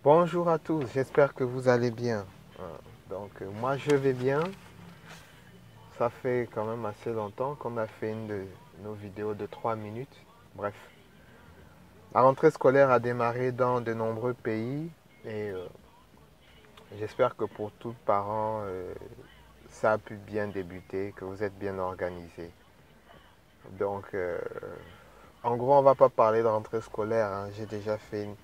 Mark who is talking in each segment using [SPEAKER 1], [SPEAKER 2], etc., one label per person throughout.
[SPEAKER 1] Bonjour à tous, j'espère que vous allez bien. Moi je vais bien. Ça fait quand même assez longtemps qu'on a fait une de nos vidéos de 3 minutes. Bref, la rentrée scolaire a démarré dans de nombreux pays et j'espère que pour tous parents, ça a pu bien débuter, que vous êtes bien organisés. Donc, euh, En gros, on va pas parler de rentrée scolaire, hein. J'ai déjà fait une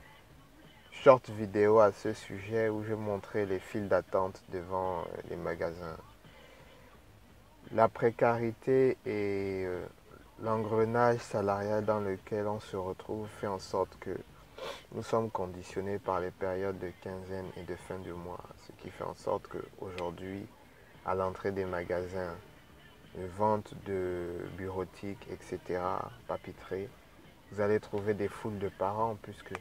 [SPEAKER 1] short vidéo à ce sujet où je montrais les files d'attente devant les magasins. La précarité et l'engrenage salarial dans lequel on se retrouve fait en sorte que nous sommes conditionnés par les périodes de quinzaine et de fin de mois, ce qui fait en sorte qu'aujourd'hui, à l'entrée des magasins, vente de bureautique, etc., papeterie, vous allez trouver des foules de parents puisque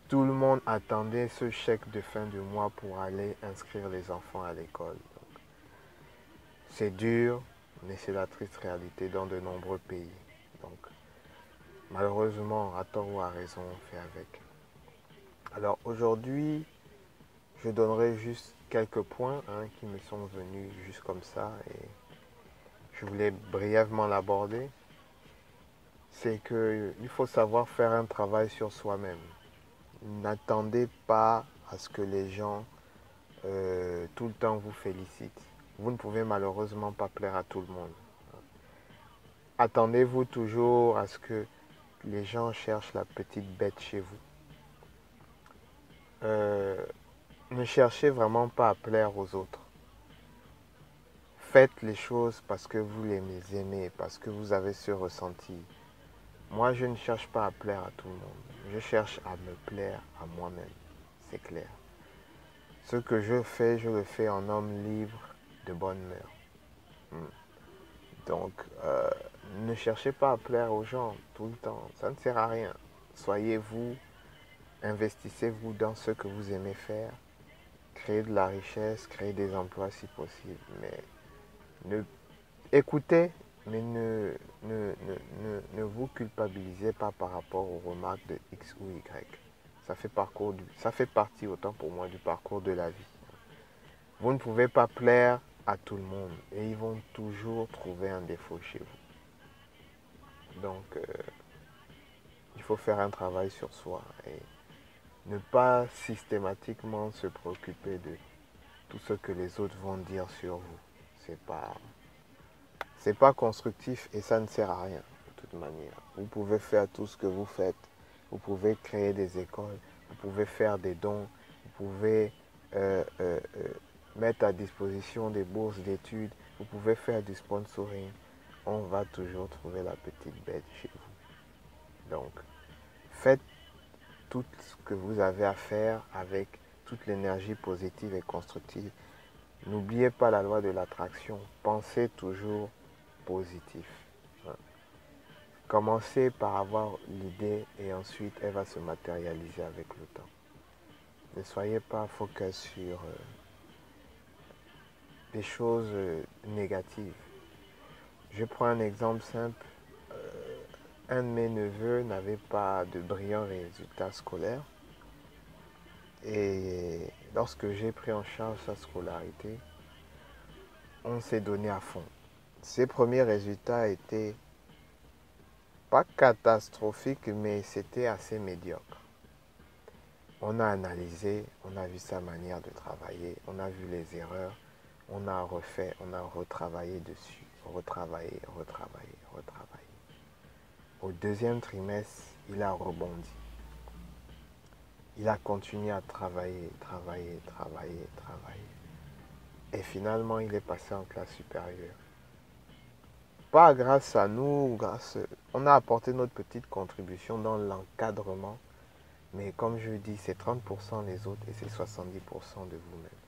[SPEAKER 1] tout le monde attendait ce chèque de fin de mois pour aller inscrire les enfants à l'école. C'est dur, mais c'est la triste réalité dans de nombreux pays. Donc, malheureusement, à tort ou à raison, on fait avec. Alors aujourd'hui, je donnerai juste quelques points qui me sont venus juste comme ça et je voulais brièvement l'aborder. C'est qu'il faut savoir faire un travail sur soi-même. N'attendez pas à ce que les gens tout le temps vous félicitent. Vous ne pouvez malheureusement pas plaire à tout le monde. Attendez-vous toujours à ce que les gens cherchent la petite bête chez vous. Euh, Ne cherchez vraiment pas à plaire aux autres. Faites les choses parce que vous les aimez, parce que vous avez ce ressenti. Moi, je ne cherche pas à plaire à tout le monde. Je cherche à me plaire à moi-même. C'est clair. Ce que je le fais en homme libre de bonne mère. Hmm. Donc, ne cherchez pas à plaire aux gens tout le temps. Ça ne sert à rien. Soyez vous, investissez-vous dans ce que vous aimez faire. Créez de la richesse, créez des emplois si possible. Mais ne, écoutez, mais ne vous culpabilisez pas par rapport aux remarques de X ou Y. Ça fait partie autant pour moi du parcours de la vie. Vous ne pouvez pas plaire à tout le monde et ils vont toujours trouver un défaut chez vous. Donc, il faut faire un travail sur soi et ne pas systématiquement se préoccuper de tout ce que les autres vont dire sur vous. C'est pas, c'est pas constructif et ça ne sert à rien de toute manière. Vous pouvez faire tout ce que vous faites. Vous pouvez créer des écoles. Vous pouvez faire des dons. Vous pouvez euh, euh, euh, mettre à disposition des bourses d'études. Vous pouvez faire du sponsoring. On va toujours trouver la petite bête chez vous. Donc, faites tout ce que vous avez à faire avec toute l'énergie positive et constructive. N'oubliez pas la loi de l'attraction. Pensez toujours positif. Commencez par avoir l'idée et ensuite elle va se matérialiser avec le temps. Ne soyez pas focus sur des choses négatives. Je prends un exemple simple. Un de mes neveux n'avait pas de brillants résultats scolaires et lorsque j'ai pris en charge sa scolarité, on s'est donné à fond. Ses premiers résultats étaient pas catastrophiques, mais c'était assez médiocre. On a analysé, on a vu sa manière de travailler, on a vu les erreurs, on a refait, on a retravaillé dessus, retravaillé, retravaillé, retravaillé. Au deuxième trimestre, il a rebondi. Il a continué à travailler, travailler, travailler, travailler. Et finalement, il est passé en classe supérieure. Pas grâce à nous, on a apporté notre petite contribution dans l'encadrement, mais comme je dis, c'est 30% les autres et c'est 70% de vous-même.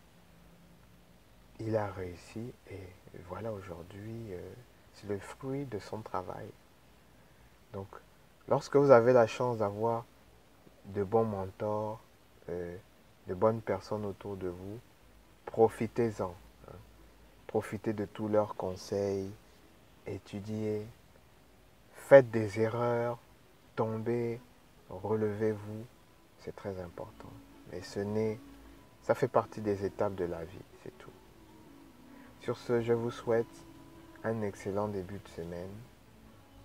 [SPEAKER 1] Il a réussi et voilà aujourd'hui, c'est le fruit de son travail. Donc, lorsque vous avez la chance d'avoir de bons mentors, euh, de bonnes personnes autour de vous, profitez-en. Profitez de tous leurs conseils, étudiez, faites des erreurs, tombez, relevez-vous, c'est très important. Mais ça fait partie des étapes de la vie, c'est tout. Sur ce, je vous souhaite un excellent début de semaine.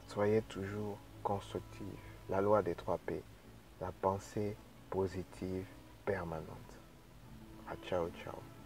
[SPEAKER 1] Soyez toujours constructif. La loi des 3 P, la pensée positive permanente. Ciao, ciao.